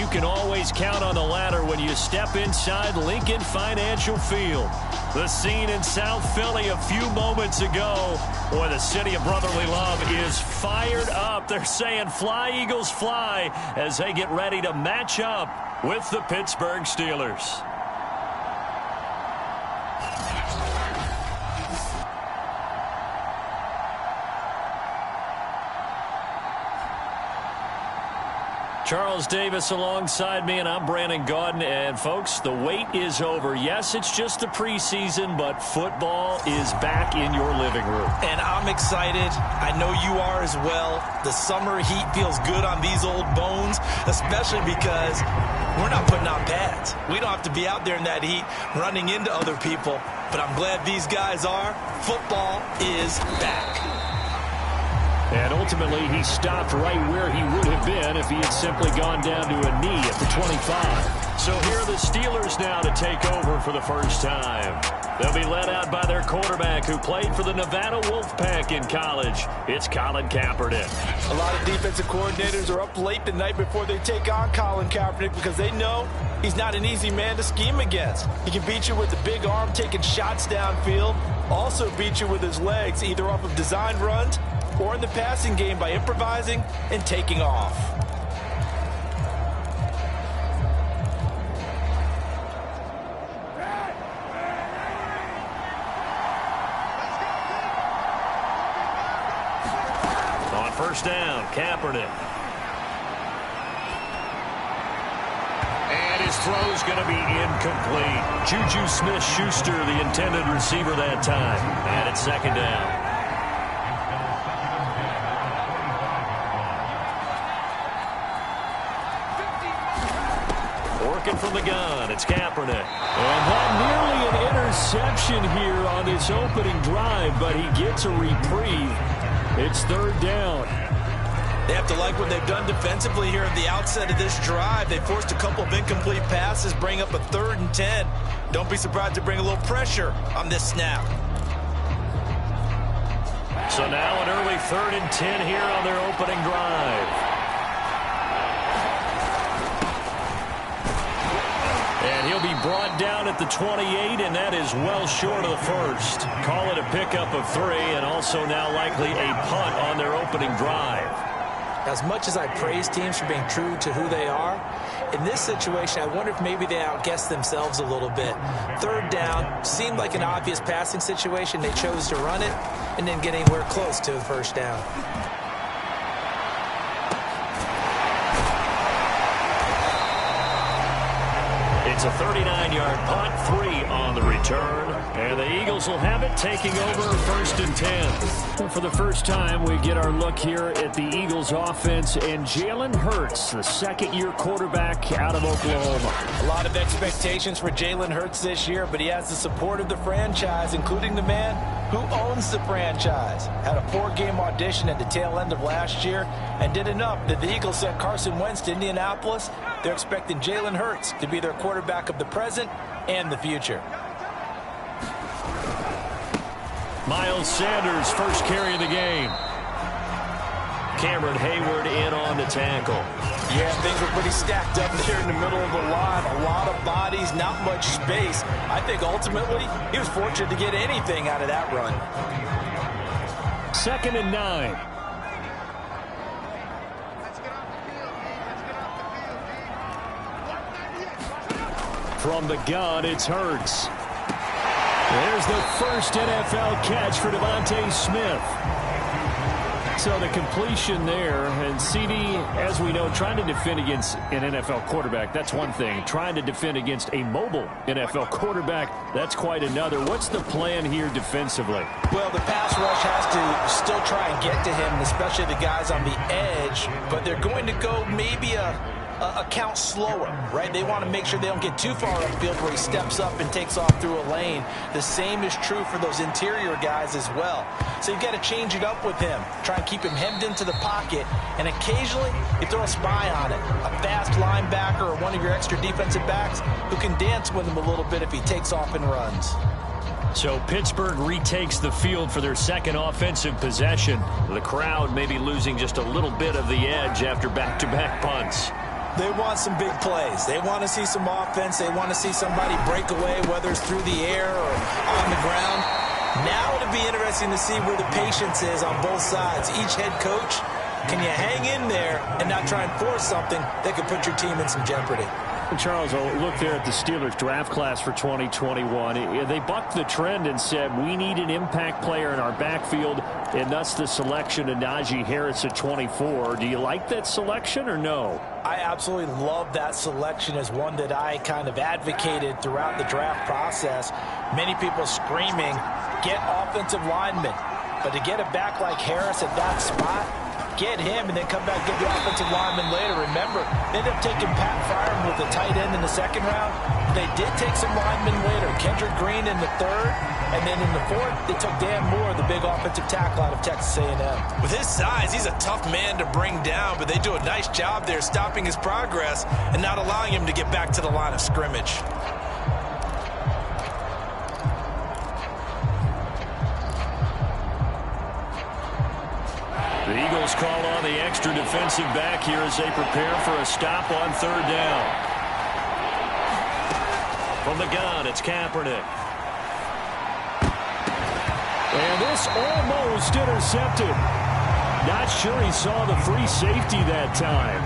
you can always count on the ladder when you step inside Lincoln Financial Field. The scene in South Philly a few moments ago. Boy, the city of brotherly love is fired up. They're saying fly, Eagles, fly, as they get ready to match up with the Pittsburgh Steelers. Charles Davis alongside me, and I'm Brandon Gaudin. And, folks, the wait is over. Yes, it's just the preseason, but football is back in your living room. And I'm excited. I know you are as well. The summer heat feels good on these old bones, especially because we're not putting on pads. We don't have to be out there in that heat running into other people. But I'm glad these guys are. Football is back. And ultimately, he stopped right where he would have been if he had simply gone down to a knee at the 25. So here are the Steelers now to take over for the first time. They'll be led out by their quarterback who played for the Nevada Wolfpack in college. It's Colin Kaepernick. A lot of defensive coordinators are up late the night before they take on Colin Kaepernick because they know he's not an easy man to scheme against. He can beat you with a big arm taking shots downfield, also beat you with his legs either off of designed runs or in the passing game by improvising and taking off. On first down, Kaepernick. And his throw's going to be incomplete. Juju Smith-Schuster, the intended receiver that time. And it's second down. From the gun, it's Kaepernick. And that nearly an interception here on this opening drive, but he gets a reprieve. It's third down. They have to like what they've done defensively here at the outset of this drive. They forced a couple of incomplete passes, bring up a 3rd and 10. Don't be surprised to bring a little pressure on this snap. So now an early 3rd and 10 here on their opening drive. And he'll be brought down at the 28, and that is well short of the first. Call it a pickup of 3, and also now likely a punt on their opening drive. As much as I praise teams for being true to who they are, in this situation, I wonder if maybe they outguessed themselves a little bit. 3rd down seemed like an obvious passing situation. They chose to run it and didn't get anywhere close to the first down. It's a 39-yard punt, 3 on the return. And the Eagles will have it, taking over 1st and 10. For the first time, we get our look here at the Eagles offense and Jalen Hurts, the second-year quarterback out of Oklahoma. A lot of expectations for Jalen Hurts this year, but he has the support of the franchise, including the man who owns the franchise. Had a 4-game audition at the tail end of last year and did enough that the Eagles sent Carson Wentz to Indianapolis. They're expecting Jalen Hurts to be their quarterback of the present and the future. Miles Sanders, first carry of the game. Cameron Hayward in on the tackle. Yeah, things were pretty stacked up there in the middle of the line. A lot of bodies, not much space. I think ultimately he was fortunate to get anything out of that run. 2nd and 9. From the gun, it's Hurts. There's the first NFL catch for Devontae Smith. So the completion there, and CD, as we know, trying to defend against an NFL quarterback, that's one thing. Trying to defend against a mobile NFL quarterback, that's quite another. What's the plan here defensively? Well, the pass rush has to still try and get to him, especially the guys on the edge, but they're going to go maybe a count slower, right? They want to make sure they don't get too far upfield where he steps up and takes off through a lane. The same is true for those interior guys as well. So you've got to change it up with him. Try and keep him hemmed into the pocket, and occasionally you throw a spy on it. A fast linebacker or one of your extra defensive backs who can dance with him a little bit if he takes off and runs. So Pittsburgh retakes the field for their second offensive possession. The crowd maybe losing just a little bit of the edge after back-to-back punts. They want some big plays. They want to see some offense. They want to see somebody break away, whether it's through the air or on the ground. Now it'll be interesting to see where the patience is on both sides. Each head coach, can you hang in there and not try and force something that could put your team in some jeopardy? Charles, I'll look there at the Steelers draft class for 2021. They bucked the trend and said, we need an impact player in our backfield, and that's the selection of Najee Harris at 24. Do you like that selection or no? I absolutely love that selection as one that I kind of advocated throughout the draft process. Many people screaming, get offensive linemen. But to get a back like Harris at that spot, get him and then come back and get the offensive lineman later. Remember, they ended up taking Pat Fireman with the tight end in the second round. They did take some linemen later. Kendrick Green in the third, and then in the fourth, they took Dan Moore, the big offensive tackle out of Texas A&M. With his size, he's a tough man to bring down, but they do a nice job there stopping his progress and not allowing him to get back to the line of scrimmage. The Eagles call on the extra defensive back here as they prepare for a stop on third down. From the gun, it's Kaepernick. And this almost intercepted. Not sure he saw the free safety that time.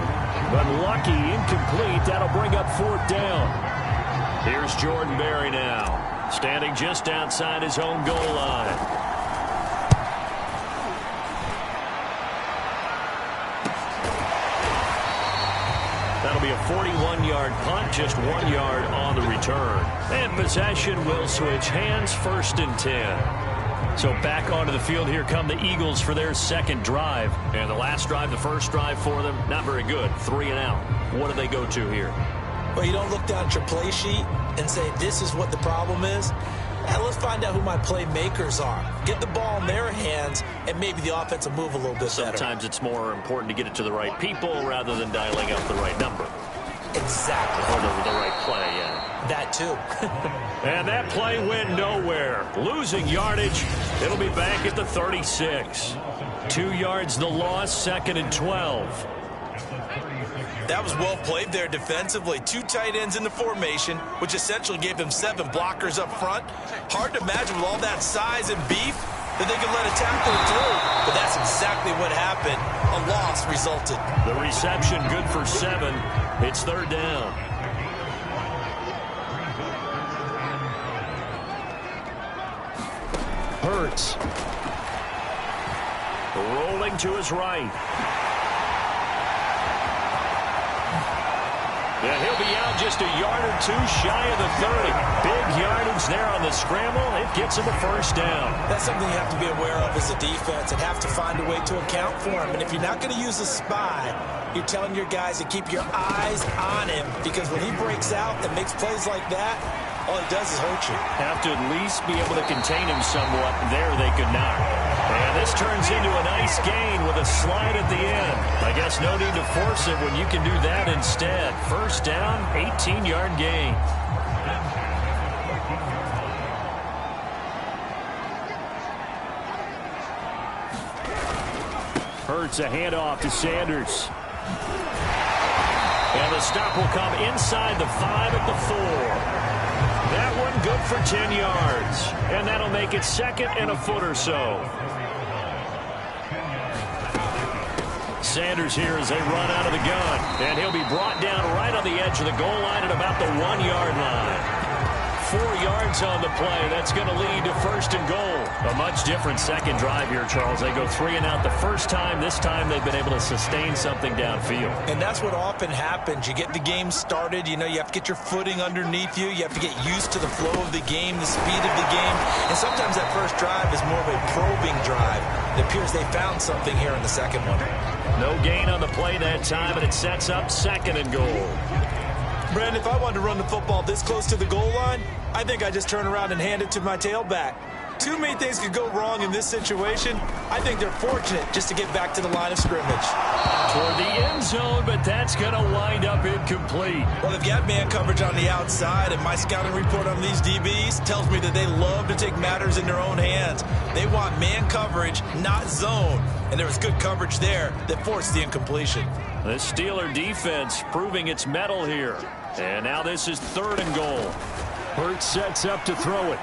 But lucky, incomplete. That'll bring up fourth down. Here's Jordan Berry now, standing just outside his own goal line. That'll be a 41-yard punt, just 1 yard on the return. And possession will switch hands, 1st and 10. So back onto the field, here come the Eagles for their second drive. And the last drive, the first drive for them, not very good. 3 and out. What do they go to here? Well, you don't look down at your play sheet and say, this is what the problem is. And let's find out who my playmakers are. Get the ball in their hands, and maybe the offense will move a little bit better. Sometimes it's more important to get it to the right people rather than dialing up the right number. Exactly. Or the right play, yeah. That too. And that play went nowhere. Losing yardage. It'll be back at the 36. 2 yards the loss, 2nd and 12. That was well played there defensively. 2 tight ends in the formation, which essentially gave them 7 blockers up front. Hard to imagine with all that size and beef that they could let a tackler through. But that's exactly what happened. A loss resulted. The reception good for 7. It's third down. Hurts. Rolling to his right. Yeah, he'll be out just a yard or 2 shy of the 30. Big yardage there on the scramble. It gets him a first down. That's something you have to be aware of as a defense and have to find a way to account for him. And if you're not going to use a spy, you're telling your guys to keep your eyes on him, because when he breaks out and makes plays like that, all he does is hurt you. Have to at least be able to contain him somewhat. There they could not. And this turns into a nice gain with a slide at the end. I guess no need to force it when you can do that instead. First down, 18-yard gain. Hurts a handoff to Sanders. And the stop will come inside the 5 at the 4. That one good for 10 yards. And that'll make it 2nd and a foot or so. Sanders here as they run out of the gun. And he'll be brought down right on the edge of the goal line at about the 1 yard line. 4 yards on the play. That's going to lead to 1st and goal. A much different second drive here, Charles. They go 3 and out the first time. This time they've been able to sustain something downfield. And that's what often happens. You get the game started. You know, you have to get your footing underneath you. You have to get used to the flow of the game, the speed of the game. And sometimes that first drive is more of a probing drive. It appears they found something here in the second one. No gain on the play that time, and it sets up 2nd and goal. Brandon, if I wanted to run the football this close to the goal line, I think I just turn around and hand it to my tailback. too many things could go wrong in this situation. I think they're fortunate just to get back to the line of scrimmage. Toward the end zone, but that's going to wind up incomplete. Well, they've got man coverage on the outside, and my scouting report on these DBs tells me that they love to take matters in their own hands. They want man coverage, not zone. And there was good coverage there that forced the incompletion. The Steeler defense proving its mettle here. And now this is 3rd and goal. Hurts sets up to throw it.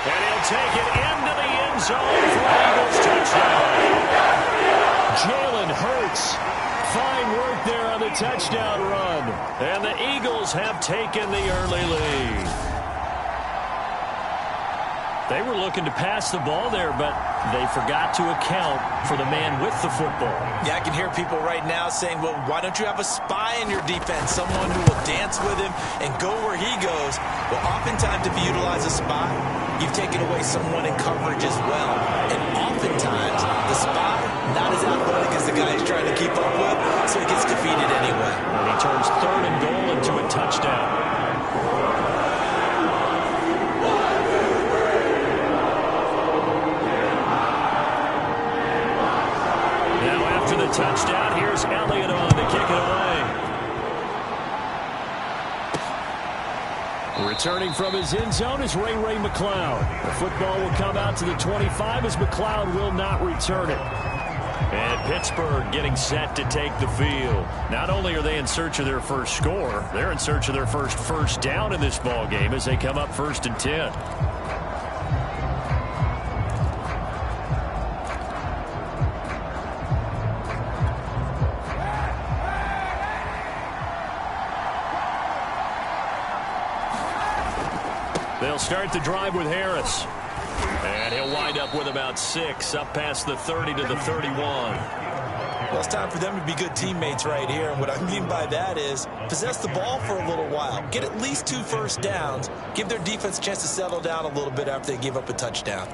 And he'll take it into the end zone for an Eagles touchdown. Jalen Hurts. Fine work there on the touchdown run. And the Eagles have taken the early lead. They were looking to pass the ball there, but they forgot to account for the man with the football. Yeah, I can hear people right now saying, well, why don't you have a spy in your defense, someone who will dance with him and go where he goes? Well, oftentimes if you utilize a spy, you've taken away someone in coverage as well. And oftentimes, the spy, not as athletic as the guy he's trying to keep up with, so he gets defeated anyway. And he turns 3rd and goal into a touchdown. Touchdown. Here's Elliott on to kick it away. Returning from his end zone is Ray McLeod. The football will come out to the 25 as McLeod will not return it. And Pittsburgh getting set to take the field. Not only are they in search of their first score, they're in search of their first down in this ball game as they come up 1st and 10. They'll start the drive with Harris. And he'll wind up with about 6, up past the 30 to the 31. Well, it's time for them to be good teammates right here. And what I mean by that is possess the ball for a little while. Get at least 2 first downs. Give their defense a chance to settle down a little bit after they give up a touchdown.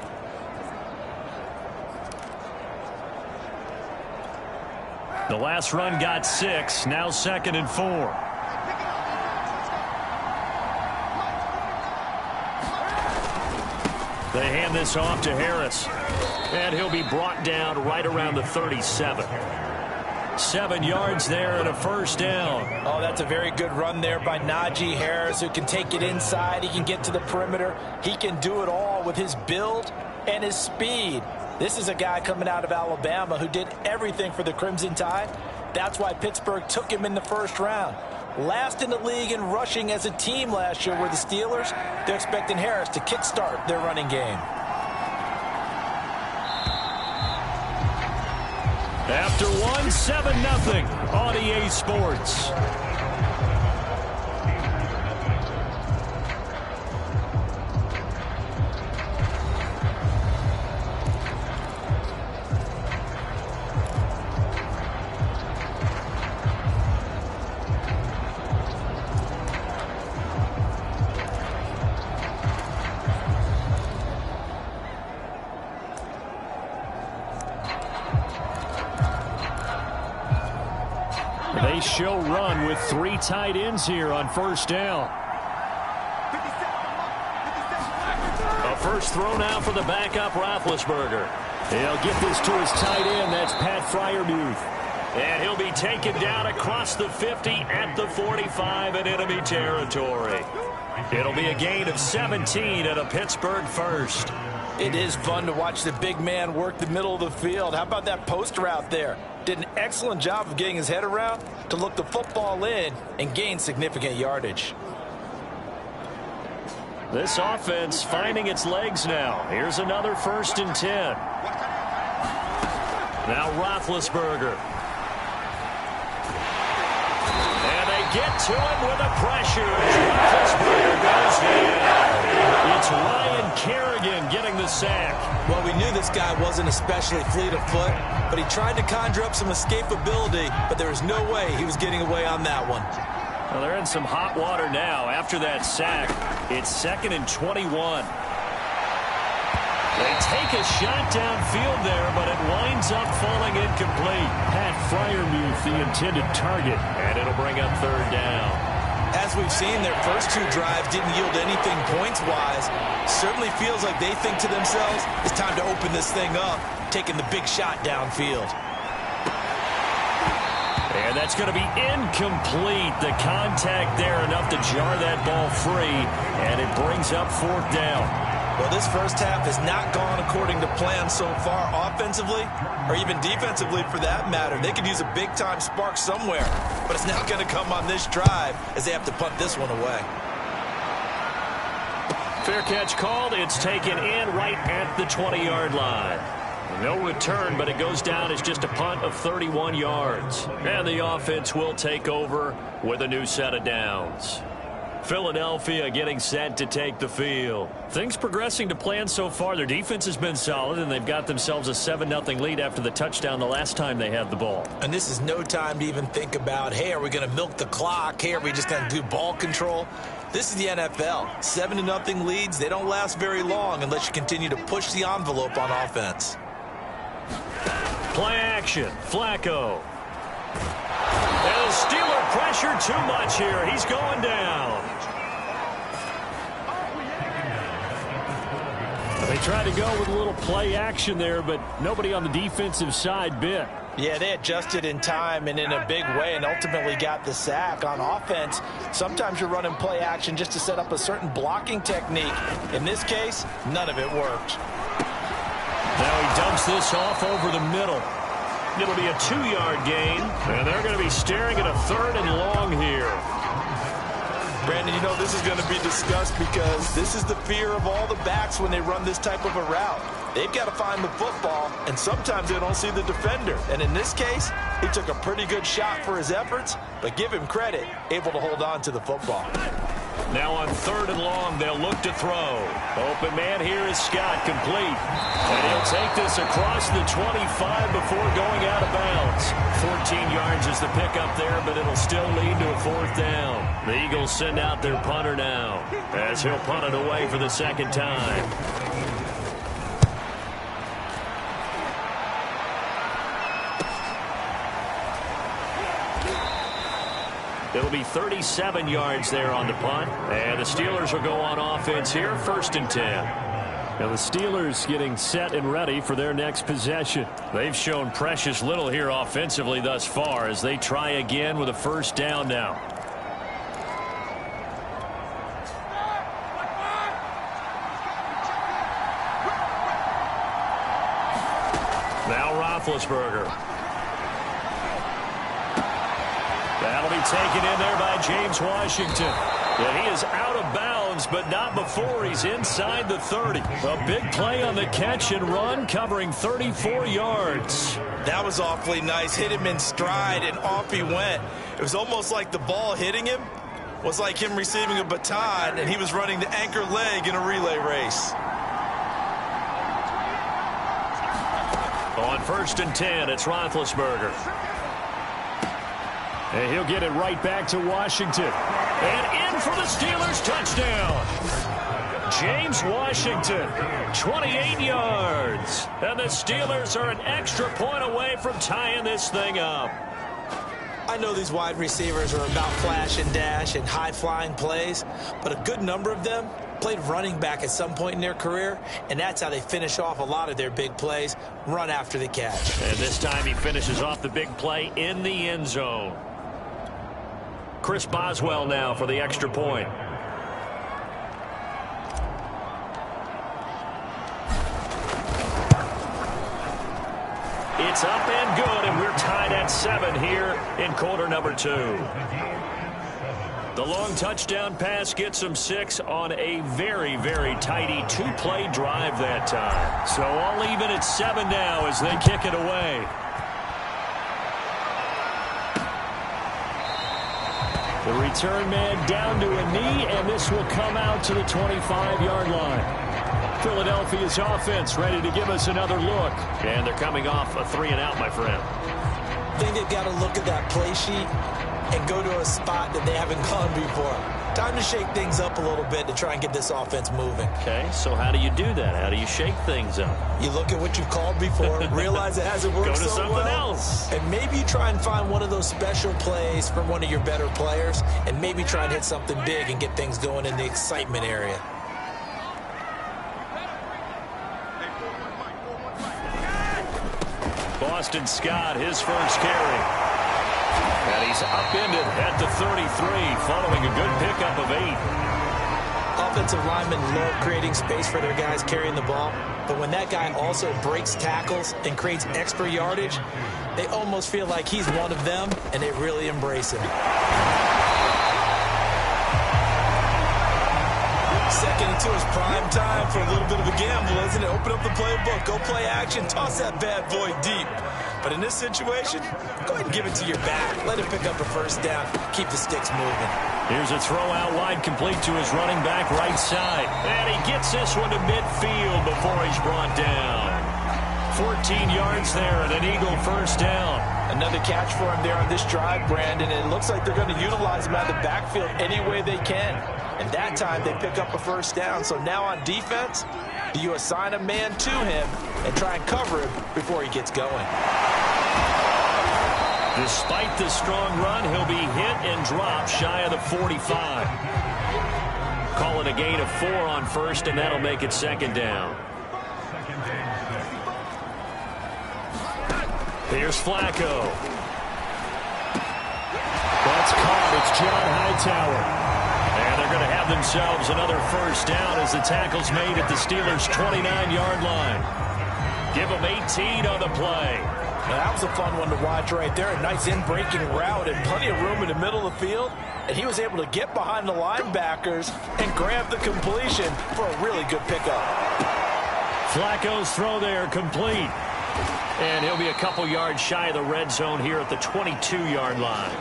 The last run got 6. Now 2nd and 4. They hand this off to Harris. And he'll be brought down right around the 37. 7 yards there and a 1st down. Oh, that's a very good run there by Najee Harris, who can take it inside. He can get to the perimeter. He can do it all with his build and his speed. This is a guy coming out of Alabama who did everything for the Crimson Tide. That's why Pittsburgh took him in the 1st round. Last in the league in rushing as a team last year were the Steelers. They're expecting Harris to kickstart their running game. After 1, 7-0 on EA Sports. They show run with 3 tight ends here on 1st down. A first throw now for the backup Roethlisberger. He'll get this to his tight end. That's Pat Freiermuth. And he'll be taken down across the 50 at the 45 in enemy territory. It'll be a gain of 17 and a Pittsburgh 1st. It is fun to watch the big man work the middle of the field. How about that post route there? Did an excellent job of getting his head around to look the football in and gain significant yardage. This offense finding its legs now. Here's another 1st and 10. Now Roethlisberger. And they get to him with a pressure as Roethlisberger goes down. It's Ryan Kerrigan getting the sack. Well, we knew this guy wasn't especially fleet of foot, but he tried to conjure up some escapability, but there was no way he was getting away on that one. Well, they're in some hot water now after that sack. It's 2nd and 21. They take a shot downfield there, but it winds up falling incomplete. Pat Freiermuth, the intended target, and it'll bring up 3rd down. As we've seen, their first 2 drives didn't yield anything points-wise. Certainly feels like they think to themselves, it's time to open this thing up, taking the big shot downfield. And that's going to be incomplete. The contact there enough to jar that ball free, and it brings up 4th down. Well, this first half has not gone according to plan so far offensively, or even defensively for that matter. They could use a big-time spark somewhere, but it's not going to come on this drive as they have to punt this one away. Fair catch called. It's taken in right at the 20-yard line. No return, but it goes down as just a punt of 31 yards. And the offense will take over with a new set of downs. Philadelphia getting set to take the field. Things progressing to plan so far. Their defense has been solid, and they've got themselves a 7-0 lead after the touchdown the last time they had the ball. And this is no time to even think about, hey, are we going to milk the clock? Hey, are we just going to do ball control? This is the NFL. 7-0 leads, they don't last very long unless you continue to push the envelope on offense. Play action. Flacco. And the Steeler pressure too much here. He's going down. They tried to go with a little play action there, but nobody on the defensive side bit. Yeah, they adjusted in time and in a big way and ultimately got the sack. On offense, sometimes you're running play action just to set up a certain blocking technique. In this case, none of it worked. Now he dumps this off over the middle. It'll be a 2-yard gain, and they're going to be staring at a 3rd and long here. Brandon, you know this is going to be discussed because this is the fear of all the backs when they run this type of a route. They've got to find the football, and sometimes they don't see the defender. And in this case, he took a pretty good shot for his efforts, but give him credit, able to hold on to the football. Now on 3rd and long, they'll look to throw. Open man here is Scott, complete. And he'll take this across the 25 before going out of bounds. 14 yards is the pickup there, but it'll still lead to a 4th down. The Eagles send out their punter now, as he'll punt it away for the 2nd time. It'll be 37 yards there on the punt. And the Steelers will go on offense here, 1st and 10. Now the Steelers getting set and ready for their next possession. They've shown precious little here offensively thus far as they try again with a 1st down now. Now Roethlisberger. That'll be taken in there by James Washington. And he is out of bounds, but not before he's inside the 30. A big play on the catch and run, covering 34 yards. That was awfully nice. Hit him in stride, and off he went. It was almost like the ball hitting him was like him receiving a baton, and he was running the anchor leg in a relay race. On 1st and 10, it's Roethlisberger. And he'll get it right back to Washington. And in for the Steelers touchdown. James Washington, 28 yards. And the Steelers are an extra point away from tying this thing up. I know these wide receivers are about flash and dash and high-flying plays, but a good number of them played running back at some point in their career, and that's how they finish off a lot of their big plays, run after the catch. And this time he finishes off the big play in the end zone. Chris Boswell now for the extra point. It's up and good, and we're tied at 7 here in quarter number 2. The long touchdown pass gets them 6 on a very, very tidy 2-play drive that time. So all even at 7 now as they kick it away. The return man down to a knee, and this will come out to the 25-yard line. Philadelphia's offense ready to give us another look. And they're coming off a 3-and-out, my friend. I think they've got to look at that play sheet and go to a spot that they haven't gone before. Time to shake things up a little bit to try and get this offense moving. Okay, so how do you do that? How do you shake things up? You look at what you've called before, realize it hasn't worked so well. Go to something else. And maybe you try and find one of those special plays from one of your better players, and maybe try and hit something big and get things going in the excitement area. Boston Scott, his first carry. And he's upended at the 33, following a good pickup of 8. Offensive linemen love creating space for their guys carrying the ball, but when that guy also breaks tackles and creates extra yardage, they almost feel like he's one of them, and they really embrace him. Second into his prime time for a little bit of a gamble, isn't it? Open up the playbook, go play action, toss that bad boy deep. But in this situation, go ahead and give it to your back. Let him pick up a first down. Keep the sticks moving. Here's a throw out wide, complete to his running back right side. And he gets this one to midfield before he's brought down. 14 yards there and an Eagle first down. Another catch for him there on this drive, Brandon. And it looks like they're going to utilize him out of the backfield any way they can. And that time they pick up a first down. So now on defense, do you assign a man to him and try and cover him before he gets going? Despite the strong run, he'll be hit and dropped shy of the 45. Call it a gain of 4 on first, and that'll make it second down. Here's Flacco. That's caught. It's John Hightower. And they're going to have themselves another first down as the tackle's made at the Steelers' 29-yard line. Give them 18 on the play. Now, that was a fun one to watch right there. A nice in-breaking route and plenty of room in the middle of the field. And he was able to get behind the linebackers and grab the completion for a really good pickup. Flacco's throw there complete. And he'll be a couple yards shy of the red zone here at the 22-yard line.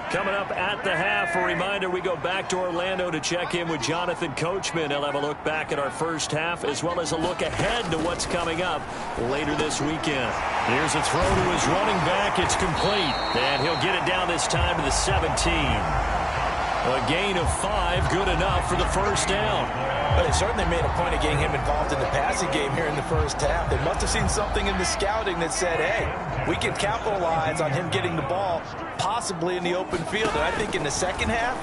Coming up at the half, a reminder, we go back to Orlando to check in with Jonathan Coachman. He'll have a look back at our first half as well as a look ahead to what's coming up later this weekend. Here's a throw to his running back. It's complete. And he'll get it down this time to the 17. A gain of 5, good enough for the first down. But they certainly made a point of getting him involved in the passing game here in the first half. They must have seen something in the scouting that said, hey, we can capitalize on him getting the ball possibly in the open field. And I think in the second half,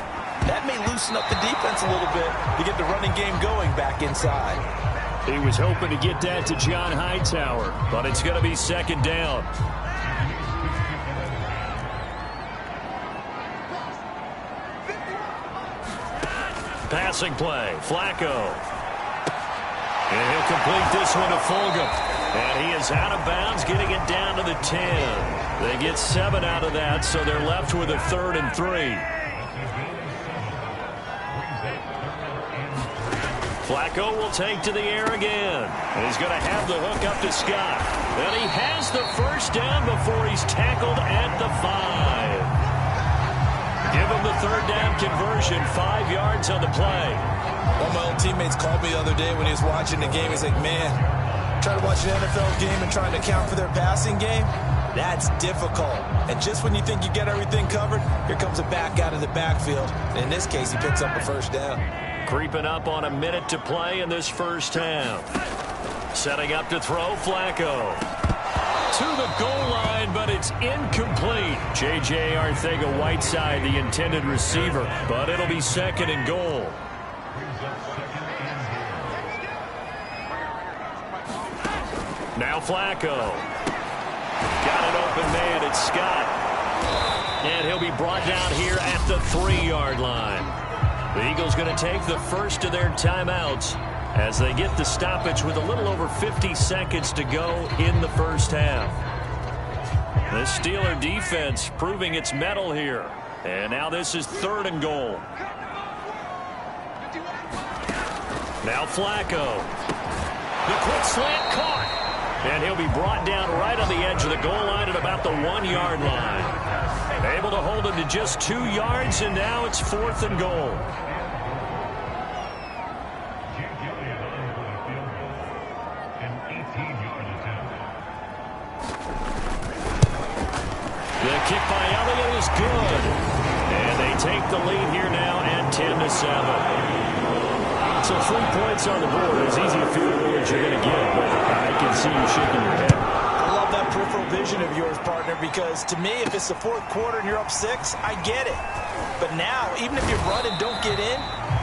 that may loosen up the defense a little bit to get the running game going back inside. He was hoping to get that to John Hightower, but it's going to be second down. Passing play, Flacco. And he'll complete this one to Fulgham. And he is out of bounds, getting it down to the 10. They get 7 out of that, so they're left with a 3rd and 3. Flacco will take to the air again. And he's going to have the hook up to Scott. And he has the first down before he's tackled at the 5. Give him the 3rd down conversion, 5 yards on the play. One of my old teammates called me the other day when he was watching the game. He's like, man, trying to watch an NFL game and trying to account for their passing game, that's difficult. And just when you think you get everything covered, here comes a back out of the backfield. And in this case, he picks up a first down. Creeping up on a minute to play in this first half. Setting up to throw, Flacco. To the goal line, but it's incomplete. J.J. Arcega-Whiteside, the intended receiver, but it'll be 2nd and goal. Now Flacco. Got an open man, it's Scott. And he'll be brought down here at the 3-yard line. The Eagles going to take the first of their timeouts as they get the stoppage with a little over 50 seconds to go in the first half. The Steeler defense proving its mettle here. And now this is 3rd and goal. Now Flacco. The quick slant caught. And he'll be brought down right on the edge of the goal line at about the 1-yard line. Able to hold him to just 2 yards, and now it's 4th and goal. The kick by Elliott is good. And they take the lead here now at 10-7. So 3 points on the board. As easy a field goal as you're going to get. But I can see you shaking your head. I love that peripheral vision of yours, partner, because to me, if it's the fourth quarter and you're up 6, I get it. But now, even if you run and don't get in,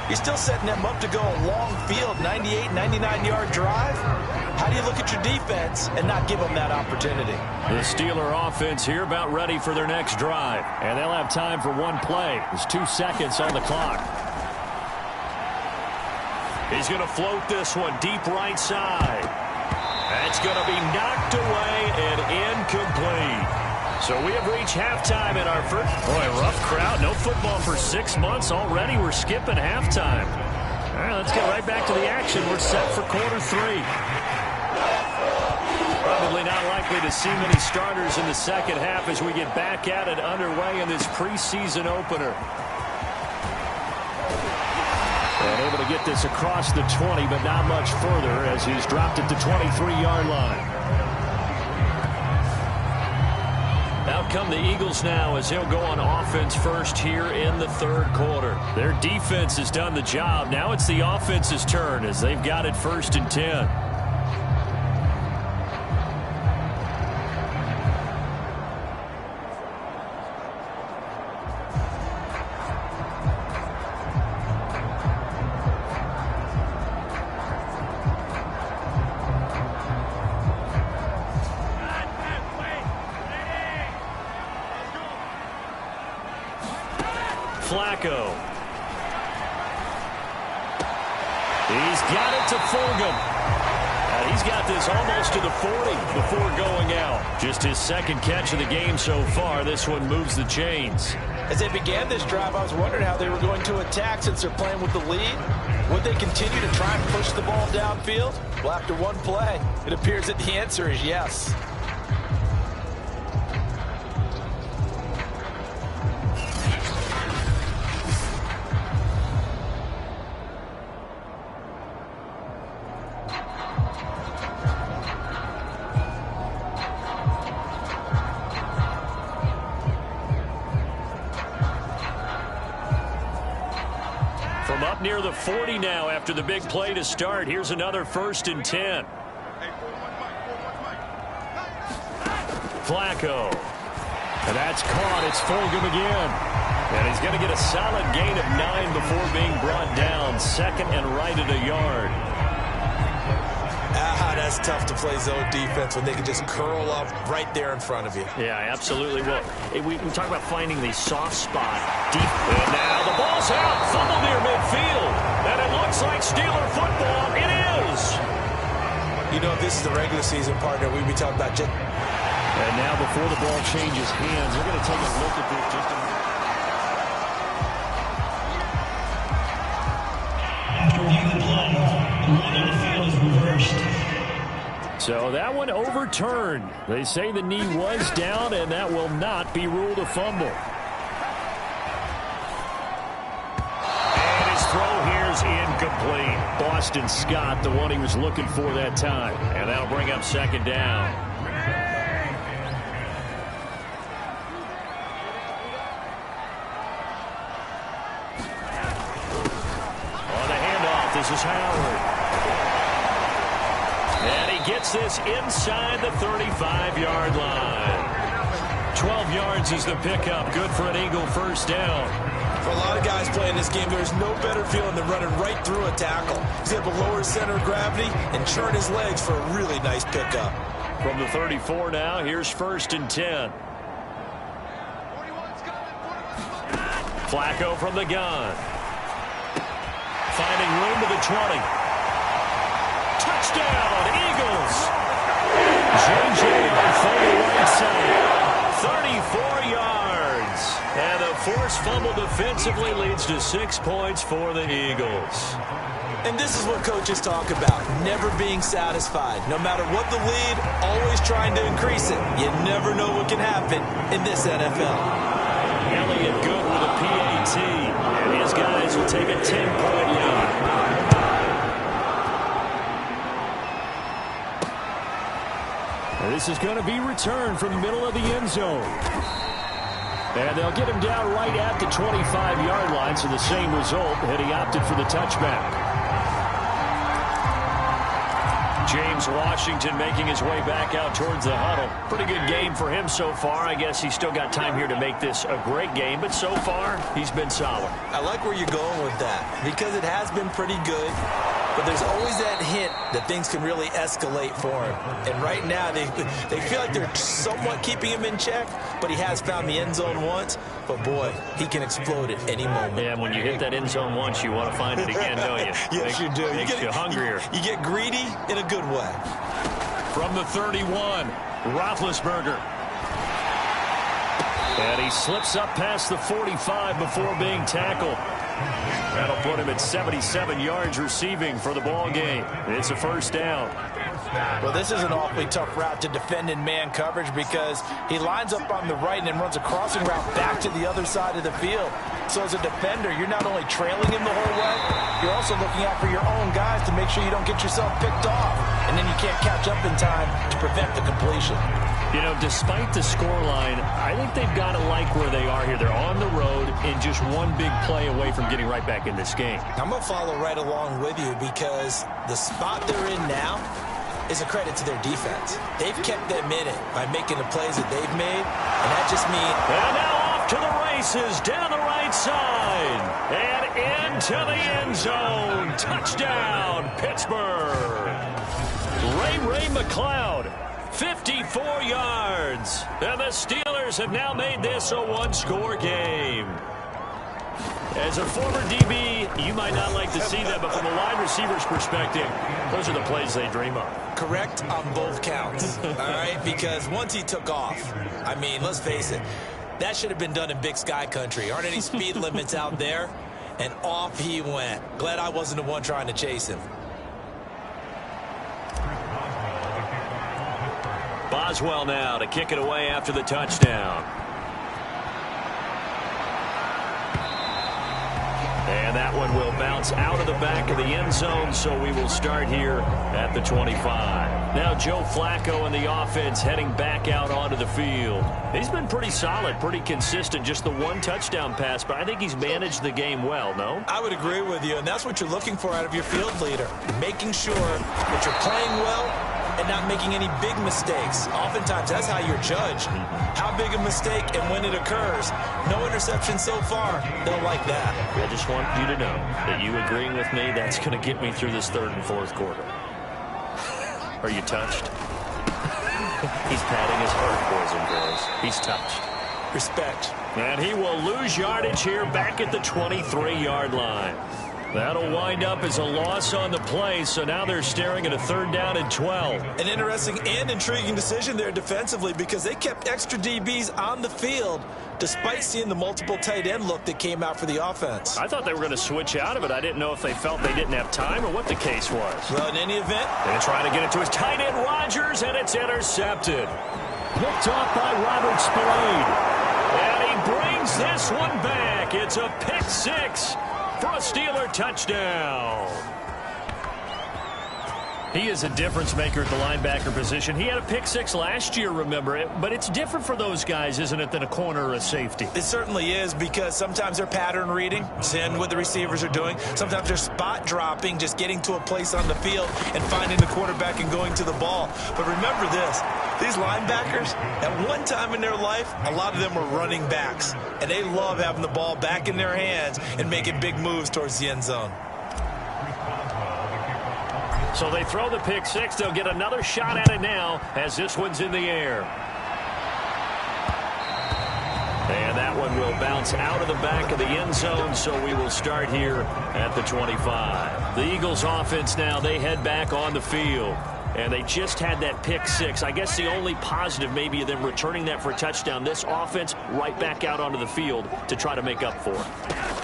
you're still setting them up to go a long field, 98, 99-yard drive. How do you look at your defense and not give them that opportunity? The Steeler offense here about ready for their next drive. And they'll have time for one play. There's 2 seconds on the clock. He's going to float this one deep right side. That's going to be knocked away and incomplete. So we have reached halftime in our first. Boy, rough crowd. No football for 6 months already. We're skipping halftime. All right, let's get right back to the action. We're set for quarter 3. Probably not likely to see many starters in the second half as we get back at it underway in this preseason opener. And able to get this across the 20, but not much further as he's dropped at the 23-yard line. Out come the Eagles now as he'll go on offense first here in the third quarter. Their defense has done the job. Now it's the offense's turn as they've got it 1st and 10. Flacco. He's got it to Fulgham. He's got this almost to the 40 before going out. Just his second catch of the game so far. This one moves the chains. As they began this drive, I was wondering how they were going to attack since they're playing with the lead. Would they continue to try and push the ball downfield? Well, after one play, it appears that the answer is yes. From up near the 40 now after the big play to start. Here's another 1st and 10. Flacco. And that's caught. It's Fulgham again. And he's going to get a solid gain of 9 before being brought down. 2nd and right at a yard. That's tough to play zone defense when they can just curl up right there in front of you. Yeah, absolutely. Well, we talk about finding the soft spot deep. And now the ball's out. Fumble near midfield. And it looks like Steeler football. It is. You know, if this is the regular season, partner, we'd be talking about just... And now before the ball changes hands, we're going to take a look at this just a minute. After reviewing the play, the run on the field is reversed. So that one overturned. They say the knee was down, and that will not be ruled a fumble. And his throw here is incomplete. Boston Scott, the one he was looking for that time. And that'll bring up 2nd down. On the handoff, this is Howard. And he gets this inside the 35-yard line. 12 yards is the pickup. Good for an Eagle 1st down. For a lot of guys playing this game, there's no better feeling than running right through a tackle. He's able to lower his center of gravity and churn his legs for a really nice pickup. From the 34 now, here's 1st and 10. Flacco from the gun. Finding room to the 20. Touchdown, Eagles. JJ from the right side. 34 yards. And the forced fumble defensively leads to 6 points for the Eagles. And this is what coaches talk about, never being satisfied. No matter what the lead, always trying to increase it. You never know what can happen in this NFL. Elliott good with a PAT. And his guys will take a 10-point lead. This is going to be returned from the middle of the end zone. And they'll get him down right at the 25-yard line, so the same result, and he opted for the touchback. James Washington making his way back out towards the huddle. Pretty good game for him so far. I guess he's still got time here to make this a great game, but so far, he's been solid. I like where you're going with that because it has been pretty good, but there's always that hint that things can really escalate for him. And right now, they feel like they're somewhat keeping him in check, but he has found the end zone once. But, boy, he can explode at any moment. Yeah, when you hit that end zone once, you want to find it again, don't you? Yes, you do. Makes you hungrier. You get greedy in a good way. From the 31, Roethlisberger. And he slips up past the 45 before being tackled. That'll put him at 77 yards receiving for the ball game. It's a first down. Well, this is an awfully tough route to defend in man coverage because he lines up on the right and then runs a crossing route back to the other side of the field. So as a defender, you're not only trailing him the whole way, you're also looking out for your own guys to make sure you don't get yourself picked off. And then you can't catch up in time to prevent the completion. You know, despite the scoreline, I think they've got to like where they are here. They're on the road and just one big play away from getting right back in this game. I'm going to follow right along with you because the spot they're in now is a credit to their defense. They've kept them in it by making the plays that they've made, and that just means... And now off to the races, down the right side, and into the end zone. Touchdown, Pittsburgh. Ray McLeod, 54 yards. And the Steelers have now made this a one-score game. As a former DB, you might not like to see that, but from a wide receiver's perspective, those are the plays they dream of. Correct on both counts, all right? Because once he took off, I mean, let's face it, that should have been done in Big Sky country. Aren't any speed limits out there? And off he went. Glad I wasn't the one trying to chase him. Boswell now to kick it away after the touchdown. And that one will bounce out of the back of the end zone, so we will start here at the 25. Now Joe Flacco and the offense heading back out onto the field. He's been pretty solid, pretty consistent, just the one touchdown pass, but I think he's managed the game well, no? I would agree with you, and that's what you're looking for out of your field leader, making sure that you're playing well and not making any big mistakes. Oftentimes, that's how you're judged. How big a mistake and when it occurs. No interception so far. Don't like that. I just want you to know that you agreeing with me, that's going to get me through this third and fourth quarter. Are you touched? He's patting his heart, boys and girls. He's touched. Respect. And he will lose yardage here back at the 23-yard line. That'll wind up as a loss on the play, so now they're staring at a third down and 12. An interesting and intriguing decision there defensively because they kept extra DBs on the field despite seeing the multiple tight end look that came out for the offense. I thought they were going to switch out of it. I didn't know if they felt they didn't have time or what the case was. Well, in any event, they're trying to get it to his tight end, Rodgers, and it's intercepted. Picked off by Robert Spillane. And he brings this one back. It's a pick six for a Steeler touchdown. He is a difference maker at the linebacker position. He had a pick six last year, remember it, but it's different for those guys, isn't it, than a corner or a safety? It certainly is because sometimes they're pattern reading, seeing what the receivers are doing. Sometimes they're spot dropping, just getting to a place on the field and finding the quarterback and going to the ball. But remember this, these linebackers, at one time in their life, a lot of them were running backs, and they love having the ball back in their hands and making big moves towards the end zone. So they throw the pick six. They'll get another shot at it now as this one's in the air. And that one will bounce out of the back of the end zone, so we will start here at the 25. The Eagles offense now, they head back on the field. And they just had that pick six. I guess the only positive maybe of them returning that for a touchdown. This offense right back out onto the field to try to make up for it.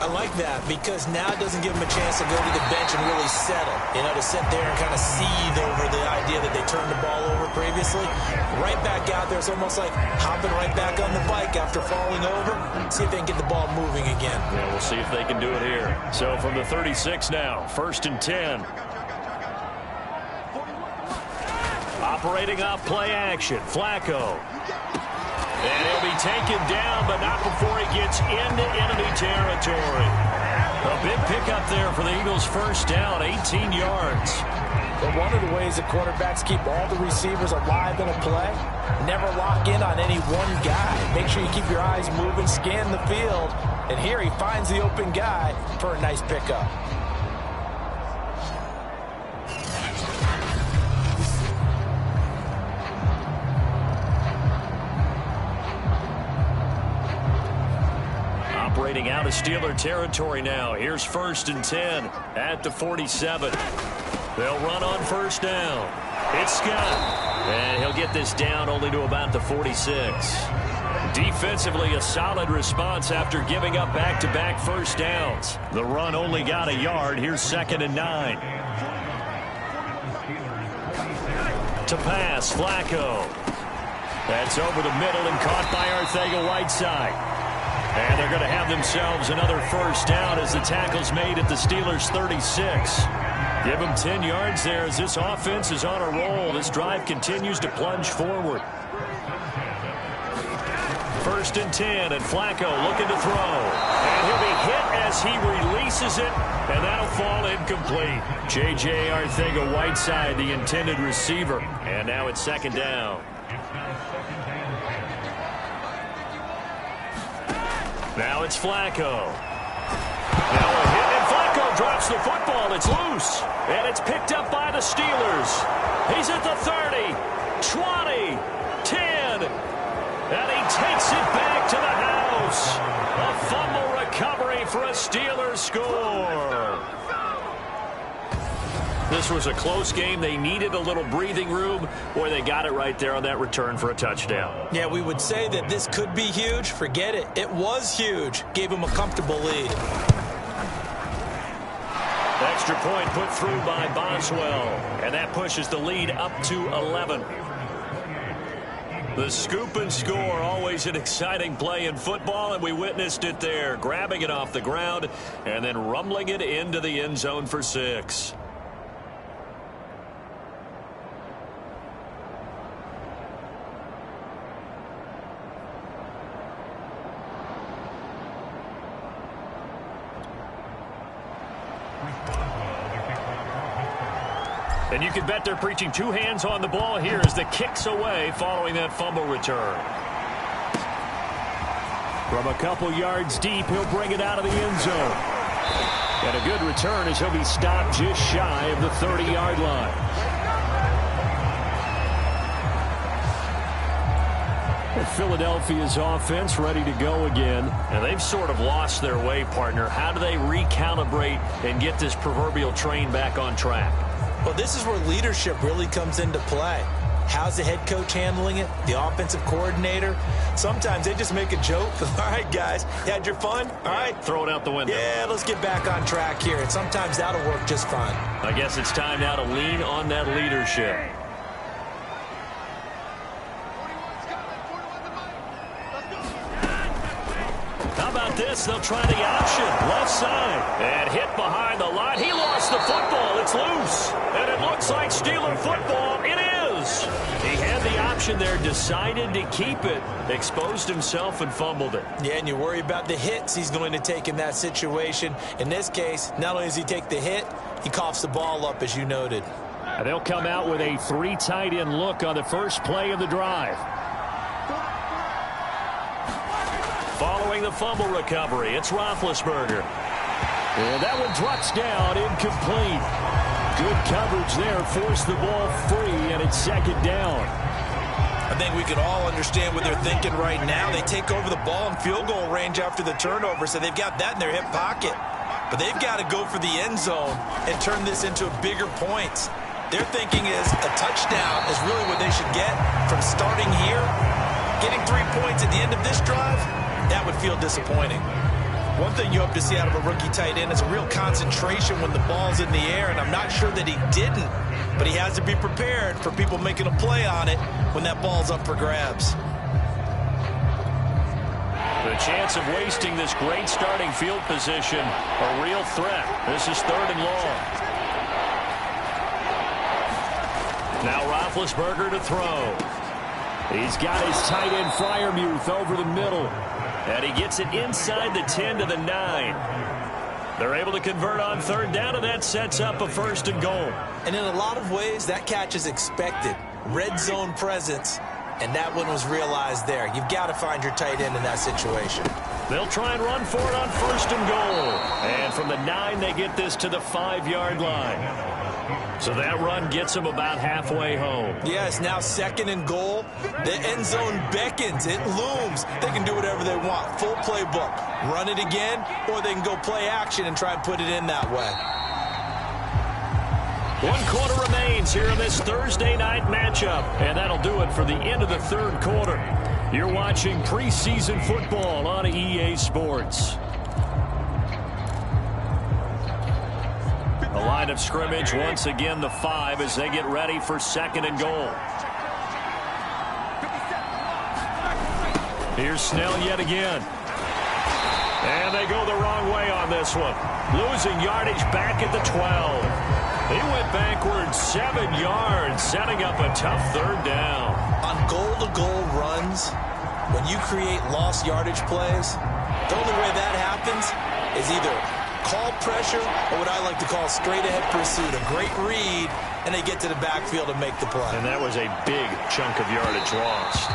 I like that because now it doesn't give them a chance to go to the bench and really settle. You know, to sit there and kind of seethe over the idea that they turned the ball over previously. Right back out there, it's almost like hopping right back on the bike after falling over. See if they can get the ball moving again. Yeah, we'll see if they can do it here. So from the 36 now, 1st and 10. Operating off play action, Flacco. And he'll be taken down, but not before he gets into enemy territory. A big pickup there for the Eagles' first down, 18 yards. But one of the ways the quarterbacks keep all the receivers alive in a play, never lock in on any one guy. Make sure you keep your eyes moving, scan the field, and here he finds the open guy for a nice pickup. Operating out of Steeler territory now. Here's 1st and 10 at the 47. They'll run on first down. It's Scott. And he'll get this down only to about the 46. Defensively, a solid response after giving up back-to-back first downs. The run only got a yard. Here's 2nd and 9. To pass, Flacco. That's over the middle and caught by Arcega-Whiteside. And they're going to have themselves another first down as the tackle's made at the Steelers' 36. Give them 10 yards there as this offense is on a roll. This drive continues to plunge forward. 1st and 10, and Flacco looking to throw. And he'll be hit as he releases it, and that'll fall incomplete. J.J. Arcega-Whiteside, the intended receiver. And now it's 2nd down. Now it's Flacco. Now a hit, and Flacco drops the football. It's loose, and it's picked up by the Steelers. He's at the 30, 20, 10, and he takes it back to the house. A fumble recovery for a Steelers score. This was a close game. They needed a little breathing room. Boy, they got it right there on that return for a touchdown. Yeah, we would say that this could be huge. Forget it. It was huge. Gave him a comfortable lead. Extra point put through by Boswell. And that pushes the lead up to 11. The scoop and score, always an exciting play in football, and we witnessed it there. Grabbing it off the ground and then rumbling it into the end zone for 6. And you can bet they're preaching 2 hands on the ball here as the kick's away following that fumble return. From a couple yards deep, he'll bring it out of the end zone. And a good return as he'll be stopped just shy of the 30-yard line. Philadelphia's offense ready to go again. And they've sort of lost their way, partner. How do they recalibrate and get this proverbial train back on track? Well, this is where leadership really comes into play. How's the head coach handling it? The offensive coordinator? Sometimes they just make a joke. All right, guys, you had your fun? All right. Throw it out the window. Yeah, let's get back on track here. And sometimes that'll work just fine. I guess it's time now to lean on that leadership. How about this? They'll try the option. Left side. And hit behind the line. He lost the football. It's loose. And it looks like Steeler football. It is. He had the option there, decided to keep it, exposed himself and fumbled it. Yeah, and you worry about the hits he's going to take in that situation. In this case, not only does he take the hit, he coughs the ball up, as you noted. And they'll come out with a 3 tight end look on the first play of the drive. Following the fumble recovery, it's Roethlisberger. And that one drops down, incomplete. Good coverage there, forced the ball free, and it's 2nd down. I think we can all understand what they're thinking right now. They take over the ball in field goal range after the turnover, so they've got that in their hip pocket. But they've got to go for the end zone and turn this into bigger points. Their thinking is a touchdown is really what they should get from starting here. Getting 3 points at the end of this drive, that would feel disappointing. One thing you hope to see out of a rookie tight end is a real concentration when the ball's in the air, and I'm not sure that he didn't, but he has to be prepared for people making a play on it when that ball's up for grabs. The chance of wasting this great starting field position, a real threat. This is 3rd and long. Now Roethlisberger to throw. He's got his tight end Freiermuth over the middle. And he gets it inside the 10 to the 9. They're able to convert on third down, and that sets up a 1st and goal. And in a lot of ways, that catch is expected. Red zone presence, and that one was realized there. You've got to find your tight end in that situation. They'll try and run for it on 1st and goal. And from the 9, they get this to the 5-yard line. So that run gets them about halfway home. Yeah, it's now 2nd and goal. The end zone beckons. It looms. They can do whatever they want. Full playbook. Run it again, or they can go play action and try and put it in that way. 1 quarter remains here in this Thursday night matchup. And that'll do it for the end of the 3rd quarter. You're watching preseason football on EA Sports. The line of scrimmage, once again, the 5 as they get ready for 2nd and goal. Here's Snell yet again. And they go the wrong way on this one. Losing yardage back at the 12. He went backwards 7 yards, setting up a tough 3rd down. On goal-to-goal runs, when you create lost yardage plays, the only way that happens is either call pressure or what I like to call straight-ahead pursuit. A great read, and they get to the backfield and make the play. And that was a big chunk of yardage lost.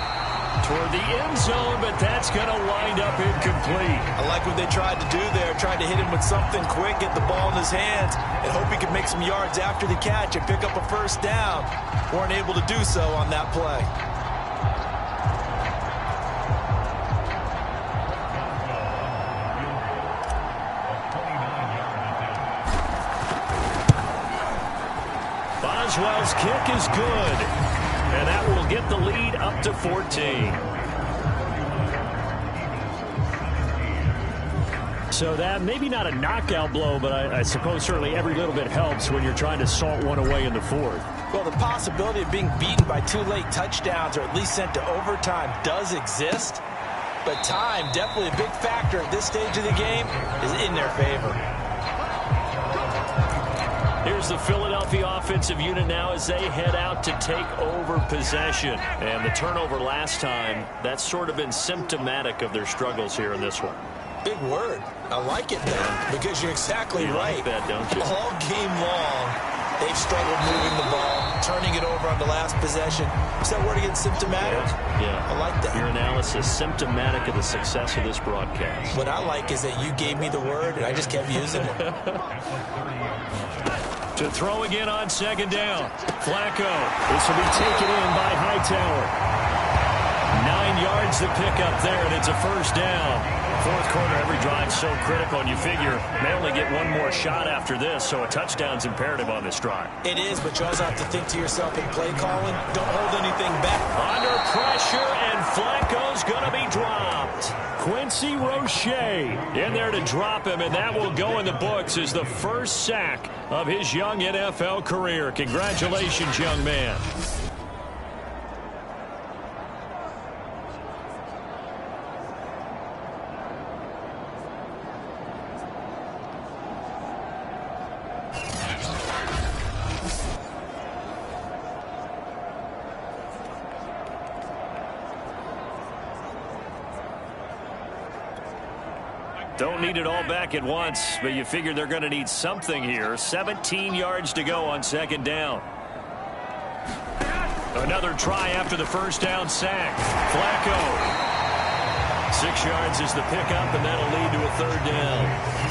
Toward the end zone, but that's going to wind up incomplete. I like what they tried to do there, tried to hit him with something quick, get the ball in his hands, and hope he could make some yards after the catch and pick up a 1st down. Weren't able to do so on that play. Boswell's kick is good, and that will get the lead up to 14. So that maybe not a knockout blow, but I suppose certainly every little bit helps when you're trying to salt one away in the 4th. Well, the possibility of being beaten by 2 late touchdowns or at least sent to overtime does exist, but time, definitely a big factor at this stage of the game, is in their favor. Here's the Philadelphia offensive unit now as they head out to take over possession. And the turnover last time, that's sort of been symptomatic of their struggles here in this one. Big word. I like it, though, because you're exactly right. Like that, don't you? All game long, they've struggled moving the ball, turning it over on the last possession. Is that word again, symptomatic? Yeah. I like that. Your analysis, symptomatic of the success of this broadcast. What I like is that you gave me the word, and I just kept using it. To throw again on 2nd down. Flacco. This will be taken in by Hightower. 9 yards to pick up there, and it's a 1st down. 4th quarter, every drive so critical, and you figure they only get one more shot after this, so a touchdown's imperative on this drive. It is, but you also have to think to yourself in play calling, don't hold anything back. Under pressure, and Flacco's going to be dropped. Quincy Roche in there to drop him, and that will go in the books as the 1st sack of his young NFL career. Congratulations, young man. Don't need it all back at once, but you figure they're going to need something here. 17 yards to go on 2nd down. Another try after the 1st down sack. Flacco. 6 yards is the pickup, and that'll lead to a 3rd down.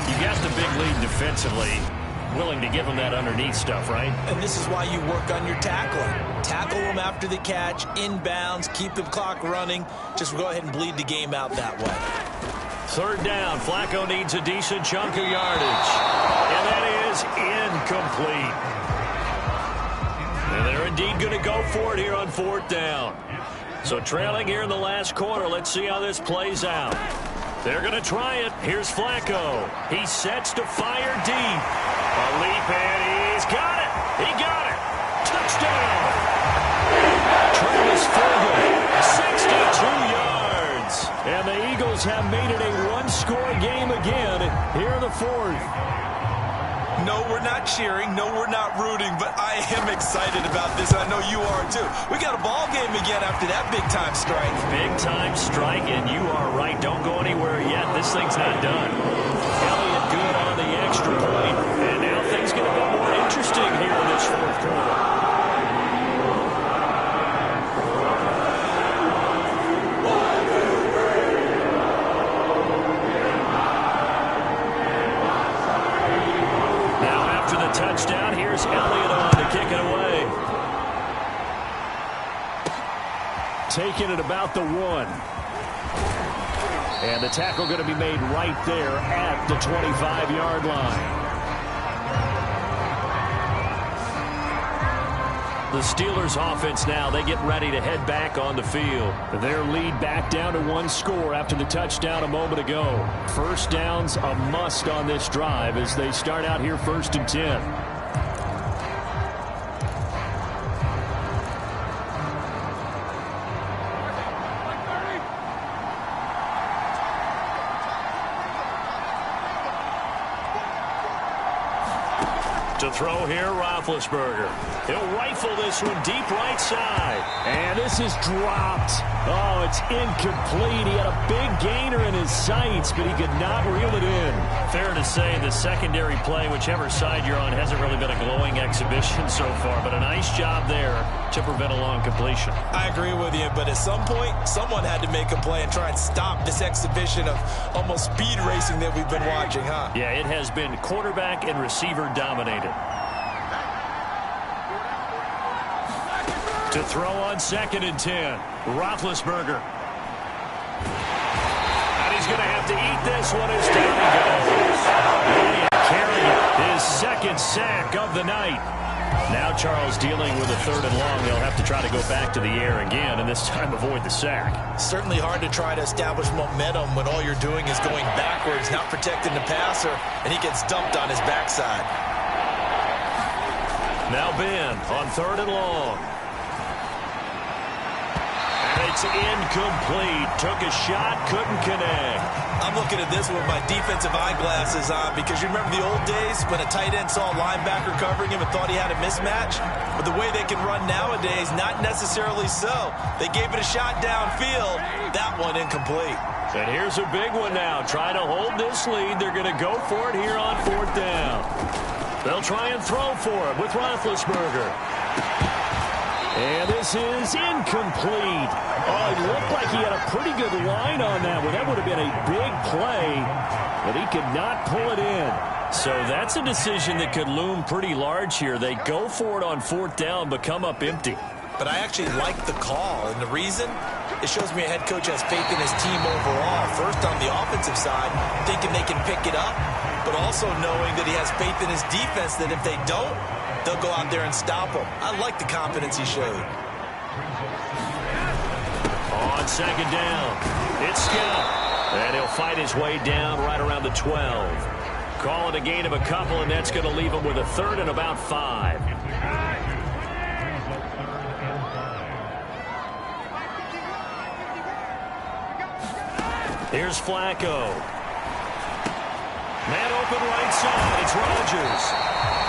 You got the big lead defensively. Willing to give them that underneath stuff, right? And this is why you work on your tackling. Tackle them after the catch, inbounds, keep the clock running. Just go ahead and bleed the game out that way. 3rd down. Flacco needs a decent chunk of yardage. And that is incomplete. And they're indeed going to go for it here on 4th down. So trailing here in the last quarter. Let's see how this plays out. They're going to try it. Here's Flacco. He sets to fire deep. A leap, and he's got it. He got it. Touchdown. Travis Fulgham, 62 yards. And the Eagles have made it a one-score game again here in the 4th. No, we're not cheering. No, we're not rooting. But I am excited about this. I know you are, too. We got a ball game again after that big-time strike. Big-time strike, and you are right. Don't go anywhere yet. This thing's not done. Elliott good on the extra point. And now things get a bit more interesting here in this fourth quarter. Touchdown. Here's Elliott on to kick it away. Taking it about the 1. And the tackle going to be made right there at the 25-yard line. The Steelers offense now, they get ready to head back on the field. Their lead back down to 1 score after the touchdown a moment ago. First down's a must on this drive as they start out here 1st and 10. To throw here, Roethlisberger. He'll rifle this one deep right side. And this is dropped. Oh, it's incomplete. He had a big gainer in his sights, but he could not reel it in. Fair to say the secondary play, whichever side you're on, hasn't really been a glowing exhibition so far, but a nice job there to prevent a long completion. I agree with you, but at some point, someone had to make a play and try and stop this exhibition of almost speed racing that we've been watching, huh? Yeah, it has been quarterback and receiver dominated. To throw on 2nd and 10, Roethlisberger. And he's going to have to eat this one as down he goes. Carrying his 2nd sack of the night. Now Charles dealing with a 3rd and long. They'll have to try to go back to the air again, and this time avoid the sack. Certainly hard to try to establish momentum when all you're doing is going backwards, not protecting the passer, and he gets dumped on his backside. Now Ben on 3rd and long. It's incomplete. Took a shot, couldn't connect. I'm looking at this with my defensive eyeglasses on because you remember the old days when a tight end saw a linebacker covering him and thought he had a mismatch? But the way they can run nowadays, not necessarily so. They gave it a shot downfield. That one incomplete. And here's a big one now. Trying to hold this lead. They're going to go for it here on 4th down. They'll try and throw for it with Roethlisberger. And this is incomplete. Oh, it looked like he had a pretty good line on that one. That would have been a big play, but he could not pull it in. So that's a decision that could loom pretty large here. They go for it on 4th down, but come up empty. But I actually like the call, and the reason? It shows me a head coach has faith in his team overall. First on the offensive side, thinking they can pick it up, but also knowing that he has faith in his defense that if they don't, they'll go out there and stop him. I like the confidence he showed. On 2nd down, it's Scott. And he'll fight his way down right around the 12. Call it a gain of a couple, and that's going to leave him with a 3rd and about 5. Here's Flacco. Man open right side. It's Rodgers.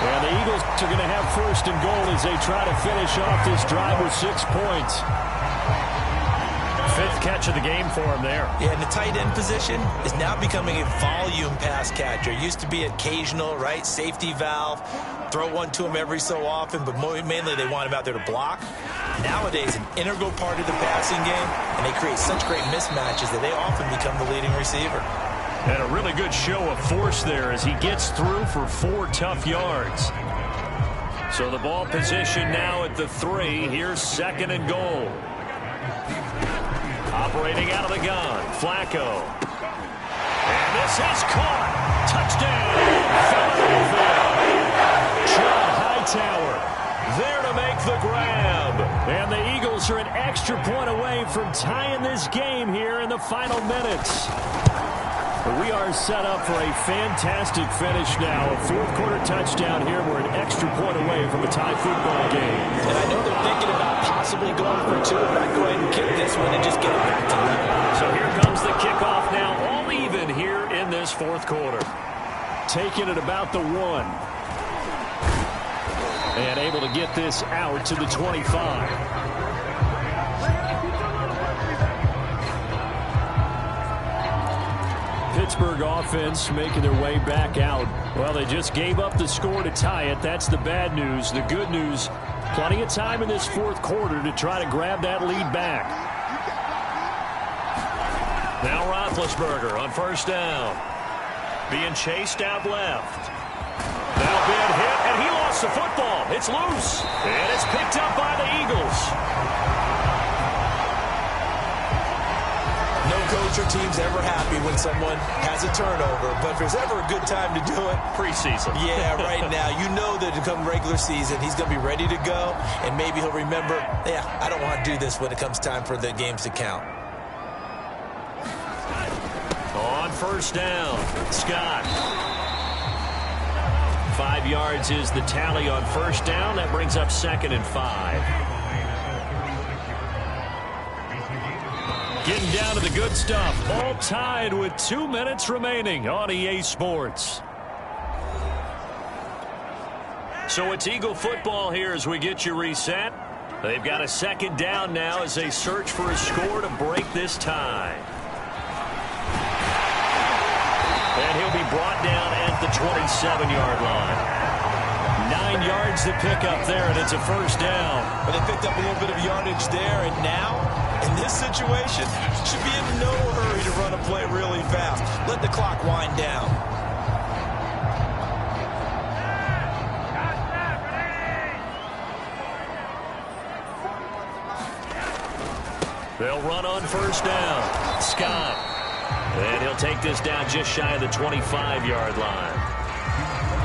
And the Eagles are going to have 1st and goal as they try to finish off this drive with 6 points. 5th catch of the game for him there. Yeah, and the tight end position is now becoming a volume pass catcher. Used to be occasional, right? Safety valve. Throw one to him every so often, but mainly they want him out there to block. Nowadays, an integral part of the passing game, and they create such great mismatches that they often become the leading receiver. And a really good show of force there as he gets through for 4 tough yards. So the ball position now at the 3. Here's 2nd and goal. Operating out of the gun, Flacco. And this is caught. Touchdown. John Hightower there to make the grab. And the Eagles are an extra point away from tying this game here in the final minutes. We are set up for a fantastic finish now. A 4th quarter touchdown here. We're an extra point away from a tie football game. And I know they're thinking about possibly going for 2, but I'd go ahead and kick this one and just get it back to them. So here comes the kickoff now, all even here in this 4th quarter. Taking it about the 1. And able to get this out to the 25. Pittsburgh offense making their way back out. Well, they just gave up the score to tie it. That's the bad news. The good news, plenty of time in this fourth quarter to try to grab that lead back. Now Roethlisberger on first down. Being chased out left. That'll be a hit, and he lost the football. It's loose, and it's picked up by the Eagles. No coach or team's ever happy when someone has a turnover, but if there's ever a good time to do it, preseason. Yeah, right now. You know that to come regular season, he's going to be ready to go, and maybe he'll remember, yeah, I don't want to do this when it comes time for the games to count. On first down, Scott. 5 yards is the tally on first down. That brings up 2nd and 5. Getting down to the good stuff. All tied with 2 minutes remaining on EA Sports. So it's Eagle football here as we get you reset. They've got a 2nd down now as they search for a score to break this tie. And he'll be brought down at the 27-yard line. 9 yards to pick up there, and it's a first down. But they picked up a little bit of yardage there, and now, in this situation, should be in no hurry to run a play really fast. Let the clock wind down. They'll run on first down. Scott. And he'll take this down just shy of the 25-yard line.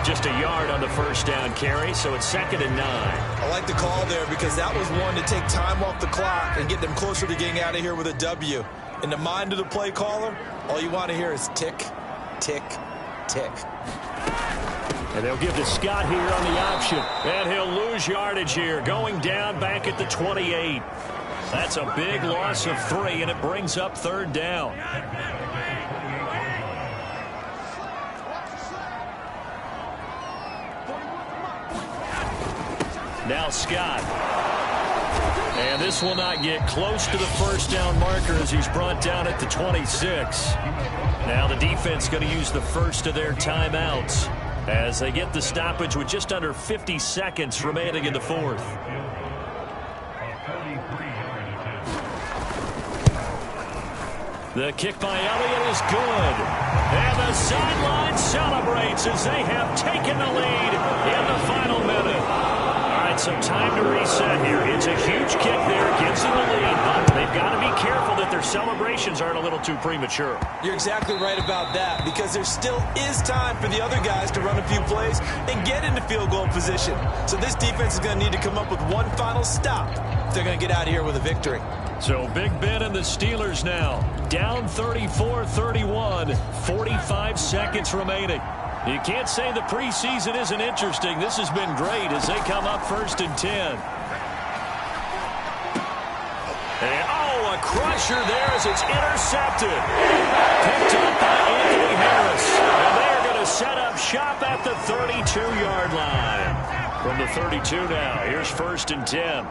Just a yard on the first down carry, so it's 2nd and 9. I like the call there because that was one to take time off the clock and get them closer to getting out of here with a W. In the mind of the play caller, all you want to hear is tick, tick, tick. And they'll give to Scott here on the option. And he'll lose yardage here, going down back at the 28. That's a big loss of 3, and it brings up 3rd down. Now Scott. And this will not get close to the first down marker as he's brought down at the 26. Now the defense going to use the first of their timeouts as they get the stoppage with just under 50 seconds remaining in the fourth. The kick by Elliott is good. And the sideline celebrates as they have taken the lead in the final minute. All right, so time to reset here. It's a huge kick there. Gives them the lead, but they've got to be careful that their celebrations aren't a little too premature. You're exactly right about that because there still is time for the other guys to run a few plays and get into field goal position. So this defense is going to need to come up with one final stop if they're going to get out of here with a victory. So Big Ben and the Steelers now down 34-31, 45 seconds remaining. You can't say the preseason isn't interesting. This has been great as they come up 1st and 10. And, oh, a crusher there as it's intercepted. Picked up by Anthony Harris. And they're going to set up shop at the 32-yard line. From the 32 now, here's 1st and 10.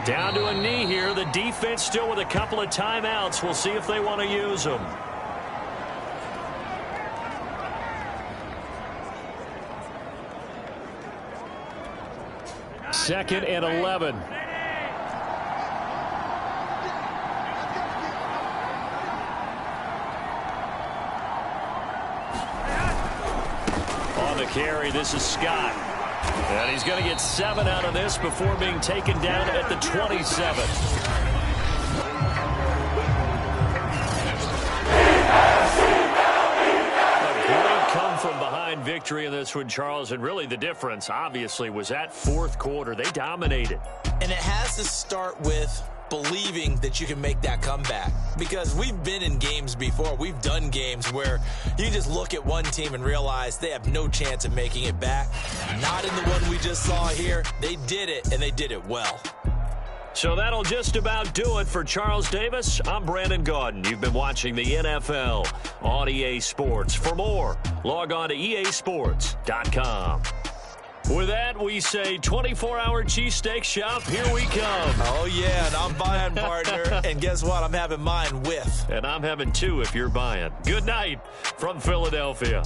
Down to a knee here. The defense still with a couple of timeouts. We'll see if they want to use them. Second and 11. On the carry, this is Scott. And he's going to get 7 out of this before being taken down at the 27. A great come-from-behind victory in this one, Charles. And really the difference, obviously, was that fourth quarter. They dominated. And it has to start with believing that you can make that comeback. Because we've been in games before. We've done games where you just look at one team and realize they have no chance of making it back. Not in the one we just saw here. They did it, and they did it well. So that'll just about do it for Charles Davis. I'm Brandon Gaudin. You've been watching the NFL on EA Sports. For more, log on to easports.com. With that, we say 24-hour cheesesteak shop, here we come. Oh, yeah, and I'm buying, partner. And guess what? I'm having mine with. And I'm having two if you're buying. Good night from Philadelphia.